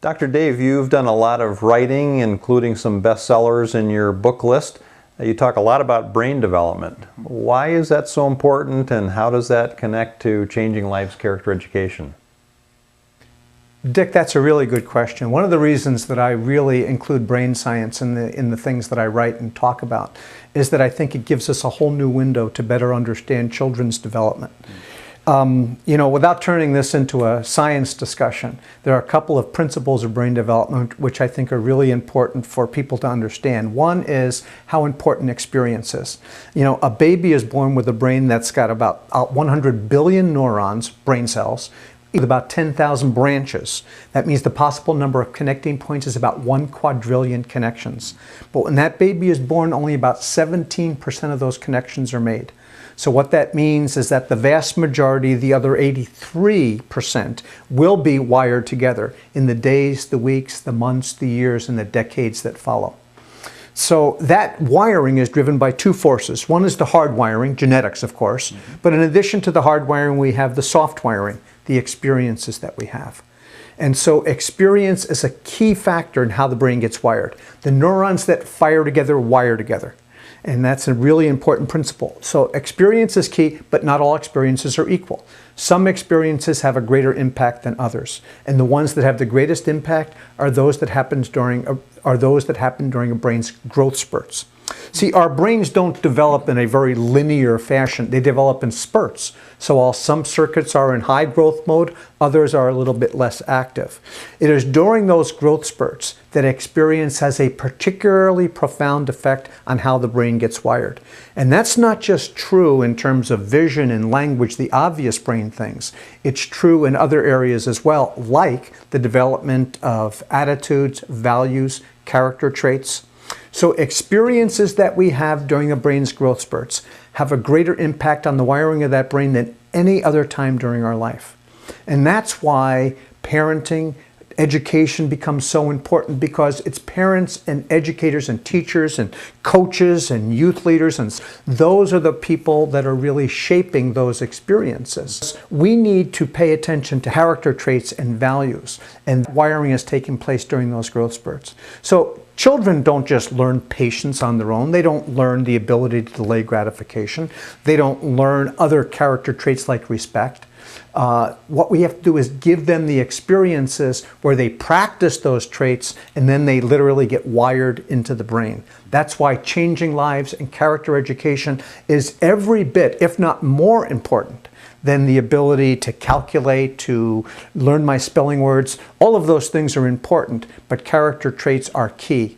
Dr. Dave, you've done a lot of writing, including some bestsellers in your book list. You talk a lot about brain development. Why is that so important, and how does that connect to changing lives character education? Dick, that's a really good question. One of the reasons that I really include brain science in the things that I write and talk about is that I think it gives us a whole new window to better understand children's development. Without turning this into a science discussion, there are a couple of principles of brain development which I think are really important for people to understand. One is how important experience is. A baby is born with a brain that's got about 100 billion neurons, brain cells, with about 10,000 branches. That means the possible number of connecting points is about 1 quadrillion connections. But when that baby is born, only about 17% of those connections are made. So what that means is that the vast majority, the other 83%, will be wired together in the days, the weeks, the months, the years, and the decades that follow. So that wiring is driven by two forces. One is the hard wiring, genetics of course, but in addition to the hard wiring we have the soft wiring, the experiences that we have. And so experience is a key factor in how the brain gets wired. The neurons that fire together wire together. And that's a really important principle. So experience is key, but not all experiences are equal. Some experiences have a greater impact than others. And the ones that have the greatest impact are those that happen during a brain's growth spurts. See, our brains don't develop in a very linear fashion. They develop in spurts. So while some circuits are in high growth mode, others are a little bit less active. It is during those growth spurts that experience has a particularly profound effect on how the brain gets wired. And that's not just true in terms of vision and language, the obvious brain things. It's true in other areas as well, like the development of attitudes, values, character traits. So experiences that we have during a brain's growth spurts have a greater impact on the wiring of that brain than any other time during our life. And that's why parenting, education becomes so important, because it's parents and educators and teachers and coaches and youth leaders, and those are the people that are really shaping those experiences. We need to pay attention to character traits and values, and wiring is taking place during those growth spurts. So children don't just learn patience on their own. They don't learn the ability to delay gratification. They don't learn other character traits like respect. What we have to do is give them the experiences where they practice those traits, and then they literally get wired into the brain. That's why changing lives and character education is every bit, if not more important, than the ability to calculate, to learn my spelling words. All of those things are important, but character traits are key.